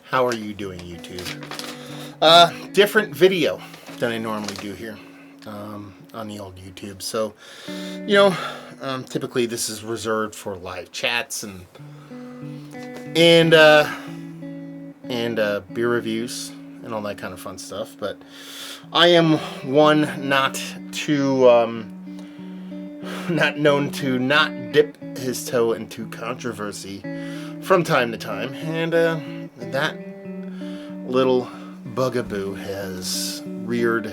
How are you doing, YouTube? Different video than I normally do here on the old YouTube. So, typically this is reserved for live chats and beer reviews and all that kind of fun stuff. But I am one not known to not dip his toe into controversy from time to time, and that little bugaboo has reared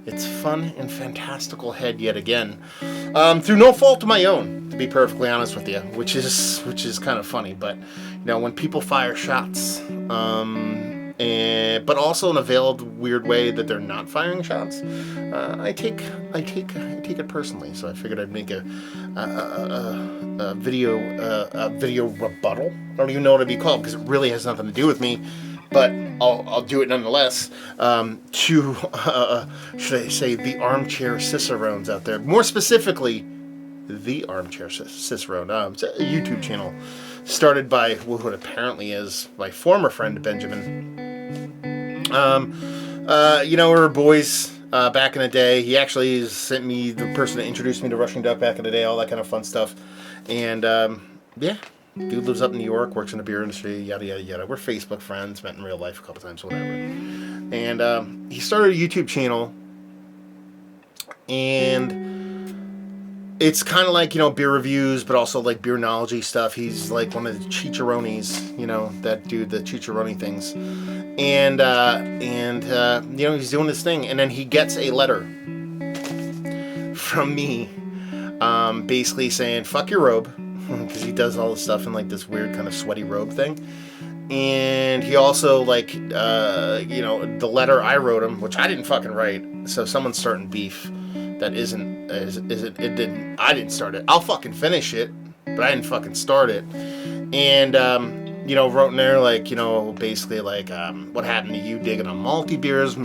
its fun and fantastical head yet again, through no fault of my own, to be perfectly honest with you, which is kind of funny. But when people fire shots, but also in a veiled weird way that they're not firing shots, I take it personally. So I figured I'd make a video rebuttal. I don't even know what it'd be called because it really has nothing to do with me, but I'll do it nonetheless. To should I say the Armchair Cicerones out there, more specifically the Armchair Cicerone. It's a YouTube channel started by what apparently is my former friend Benjamin. We were boys back in the day. He actually sent me the person that introduced me to Russian Duck back in the day, all that kind of fun stuff. And yeah, dude lives up in New York, works in the beer industry, yada yada yada. We're Facebook friends, met in real life a couple times, whatever. And he started a YouTube channel, and it's kind of like, beer reviews, but also like beer knowledge stuff. He's like one of the Chich-erones, that dude, the Chich-erohn things. And he's doing this thing. And then he gets a letter from me, basically saying, fuck your robe. Because he does all this stuff in like this weird kind of sweaty robe thing. And he also the letter I wrote him, which I didn't fucking write. So someone's starting beef. That I didn't start it. I'll fucking finish it, but I didn't fucking start it. And, wrote in there, basically, what happened to you digging on malty beers.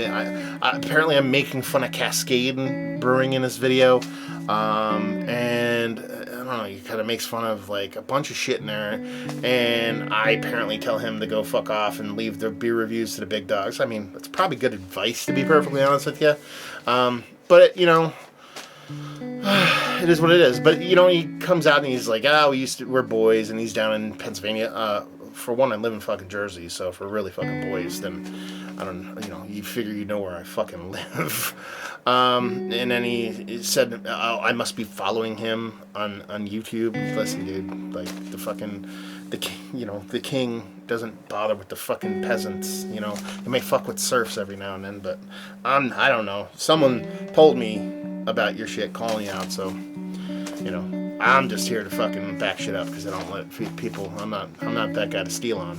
Apparently I'm making fun of Cascade Brewing in this video. And, I don't know, he kind of makes fun of, a bunch of shit in there. And I apparently tell him to go fuck off and leave the beer reviews to the big dogs. I mean, that's probably good advice, to be perfectly honest with you. But, it is what it is. But, he comes out and he's like, we're boys, and he's down in Pennsylvania. For one, I live in fucking Jersey, so if we're really fucking boys, then, I don't, you figure you know where I fucking live. And then he said, I must be following him on YouTube. Listen, dude, the king doesn't bother with the fucking peasants, He may fuck with serfs every now and then, but I don't know. Someone told me about your shit, calling you out, so, I'm just here to fucking back shit up because I don't let people, I'm not that guy to steal on,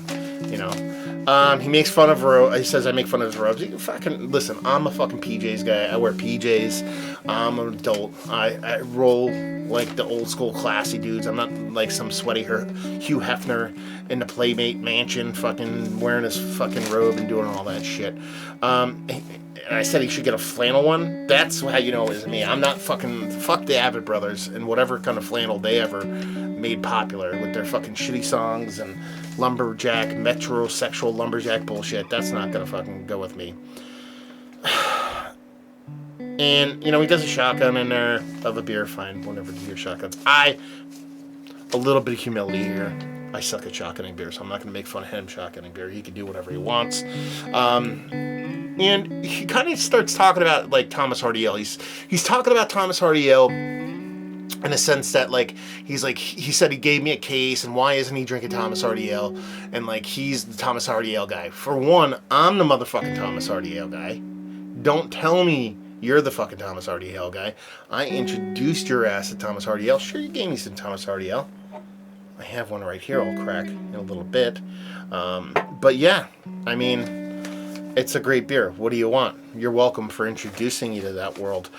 He makes fun of he says I make fun of his robes. You fucking, listen, I'm a fucking PJs guy. I wear PJs. I'm an adult. I roll like the old school classy dudes. I'm not like some sweaty Hugh Hefner in the Playmate mansion fucking wearing his fucking robe and doing all that shit. And I said he should get a flannel one. That's how you know it is me. I'm not fuck the Avid Brothers and whatever kind of flannel they ever made popular with their fucking shitty songs and lumberjack, metrosexual lumberjack bullshit. That's not gonna fucking go with me. And, he does a shotgun in there of a beer. Fine, whenever do your shotguns. A little bit of humility here. I suck at shotgunning beer, so I'm not going to make fun of him shotgunning beer. He can do whatever he wants. And he kind of starts talking about, Thomas Hardy Ale. He's talking about Thomas Hardy Ale in a sense that, he said he gave me a case, and why isn't he drinking Thomas Hardy Ale? And, he's the Thomas Hardy Ale guy. For one, I'm the motherfucking Thomas Hardy Ale guy. Don't tell me you're the fucking Thomas Hardy Ale guy. I introduced your ass to Thomas Hardy Ale. Sure, you gave me some Thomas Hardy Ale. I have one right here I'll crack in a little bit. But yeah, I mean, it's a great beer. What do you want? You're welcome for introducing you to that world.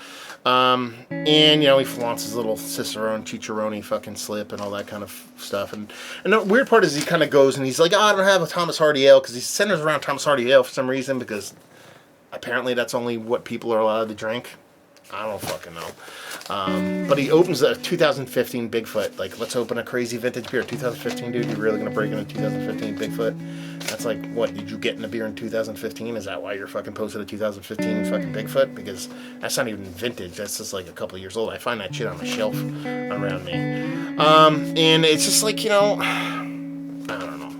And, he flaunts his little Cicerone, Chich-erohn-eyyy fucking slip and all that kind of stuff. And the weird part is he kind of goes and he's like, I don't have a Thomas Hardy Ale, because he centers around Thomas Hardy Ale for some reason, because apparently that's only what people are allowed to drink. I don't fucking know. But he opens a 2015 Bigfoot. Like, let's open a crazy vintage beer. 2015, dude, you're really going to break into 2015 Bigfoot? That's like, what, did you get in a beer in 2015? Is that why you're fucking posted a 2015 fucking Bigfoot? Because that's not even vintage. That's just like a couple of years old. I find that shit on the shelf around me. And it's just like, I don't know.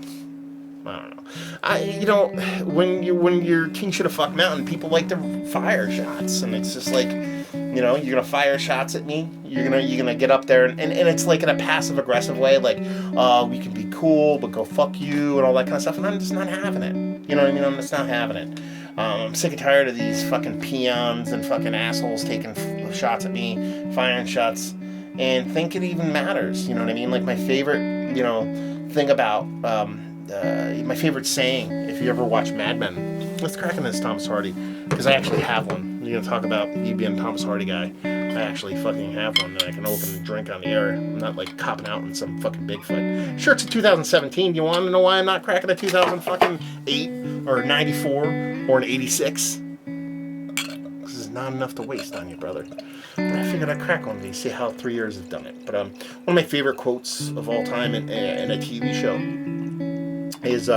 When you're King Shit of Fuck Mountain, people like to fire shots, and it's just like, you're gonna fire shots at me. You're gonna get up there, and it's like in a passive aggressive way, like, we can be cool, but go fuck you and all that kind of stuff. And I'm just not having it. You know what I mean? I'm just not having it. I'm sick and tired of these fucking peons and fucking assholes taking shots at me, firing shots, and think it even matters. You know what I mean? Like my favorite, thing about. My favorite saying, if you ever watch Mad Men, let's crack into this Thomas Hardy, because I actually have one. You're gonna talk about you being a Thomas Hardy guy. I actually fucking have one that I can open and drink on the air. I'm not like copping out in some fucking Bigfoot. Sure, it's a 2017. Do you want to know why I'm not cracking a 2008 or 94 or an 86? This is not enough to waste on you, brother. But I figured I'd crack one of these, see how 3 years have done it. But one of my favorite quotes of all time in a TV show is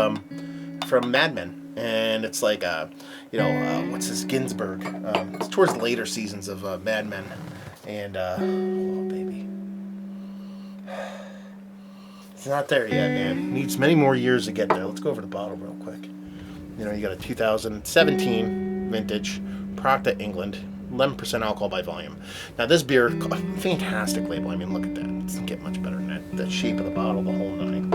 from Mad Men, and it's like what's this, Ginsburg, it's towards the later seasons of Mad Men, and oh baby, it's not there yet, man. Needs many more years to get there. Let's go over the bottle real quick. You got a 2017 vintage, product of England, 11% alcohol by volume. Now this beer, fantastic label. I mean, look at that. It doesn't get much better than that. The shape of the bottle, the whole nine.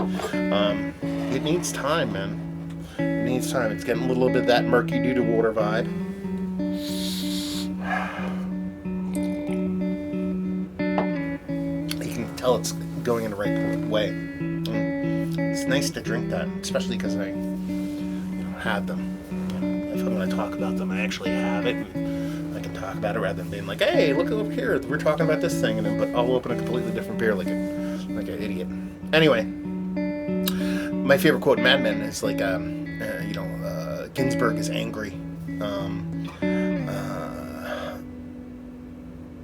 It needs time, man. It needs time. It's getting a little bit of that murky due to water vibe. You can tell it's going in the right way. It's nice to drink that, especially because I had them. If I'm going to talk about them, I actually have it. And I can talk about it rather than being like, hey, look over here. We're talking about this thing, and then but I'll open a completely different beer like an idiot. Anyway. My favorite quote in Mad Men is like, Ginsburg is angry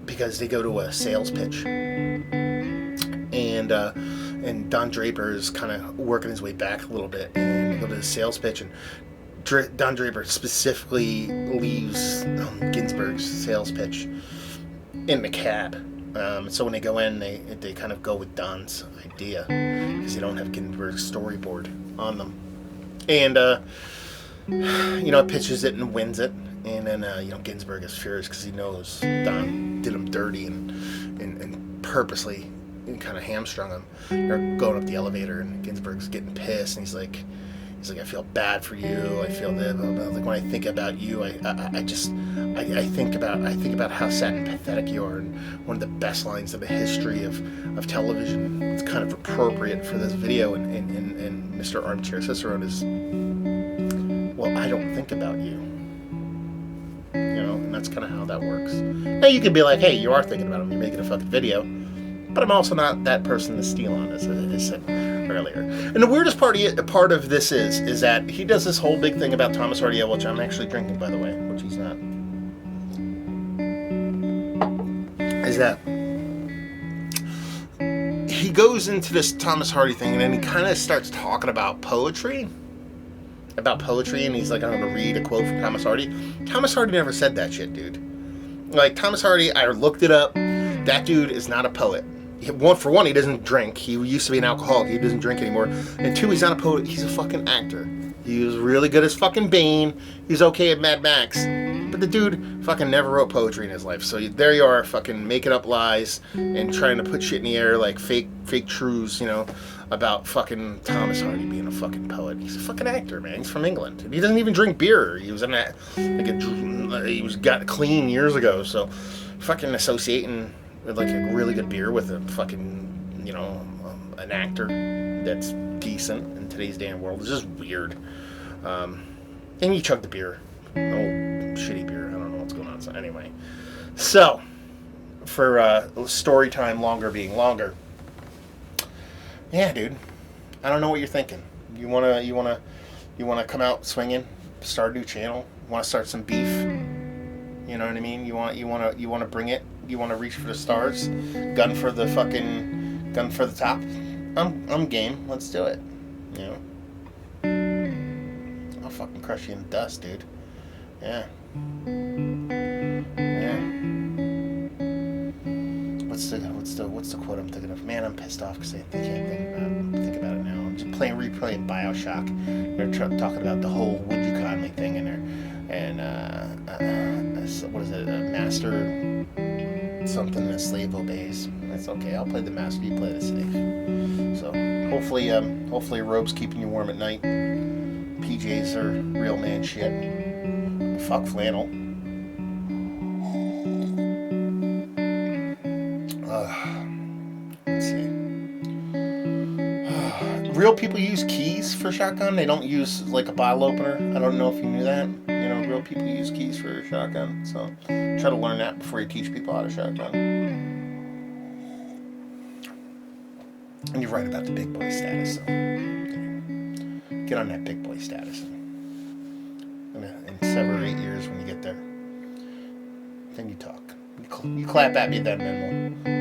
because they go to a sales pitch, and Don Draper is kind of working his way back a little bit, and they go to the sales pitch, and Don Draper specifically leaves Ginsburg's sales pitch in the cab. So when they go in, they kind of go with Don's idea because they don't have Ginsburg's storyboard on them, and pitches it and wins it, and then Ginsburg is furious because he knows Don did him dirty and purposely kind of hamstrung him. They're going up the elevator, and Ginsburg's getting pissed, and he's like, I feel bad for you. I feel that, like, when I think about you, I think about how sad and pathetic you are. And one of the best lines of the history of television, it's kind of appropriate for this video, and Mr. Armchair Cicerone is, well, I don't think about you. And that's kind of how that works. Now you could be like, hey, you are thinking about him. You're making a fucking video. But I'm also not that person to steal on, as I said earlier. And the weirdest part of this is that he does this whole big thing about Thomas Hardy, which I'm actually drinking, by the way, which he's not. Is that he goes into this Thomas Hardy thing, and then he kind of starts talking about poetry. And he's like, I'm going to read a quote from Thomas Hardy. Thomas Hardy never said that shit, dude. Like, Thomas Hardy, I looked it up. That dude is not a poet. For one, he doesn't drink. He used to be an alcoholic. He doesn't drink anymore. And two, he's not a poet. He's a fucking actor. He was really good as fucking Bane. He's okay at Mad Max. But the dude fucking never wrote poetry in his life. So there you are, fucking making up lies and trying to put shit in the air like fake truths, about fucking Thomas Hardy being a fucking poet. He's a fucking actor, man. He's from England. He doesn't even drink beer. He was got clean years ago. So fucking associating with like a really good beer with a fucking, an actor that's decent in today's damn world is just weird. And you chug the beer. Oh, shitty beer. I don't know what's going on. So anyway. So, for story time longer being longer. Yeah, dude. I don't know what you're thinking. You wanna come out swinging? Start a new channel? Want to start some beef? You know what I mean? You want to bring it. You want to reach for the stars. Gun for the top. I'm game. Let's do it. You know. I'll fucking crush you in dust, dude. Yeah. Yeah. What's the quote I'm thinking of? Man, I'm pissed off because I can't think about it now. I'm just replaying Bioshock. They're talking about the whole would you kindly thing in there, and what is it? A master something a slave obeys. That's okay. I'll play the master. You play the slave. So hopefully robe's keeping you warm at night. PJs are real man shit. Fuck flannel. Let's see. Real people use keys for shotgun. They don't use like a bottle opener. I don't know if you knew that. You know, real people use keys for a shotgun. So try to learn that before you teach people how to shotgun. And you're right about the big boy status. So get on that big boy status. In 7 or 8 years when you get there, then you talk. You clap at me then we'll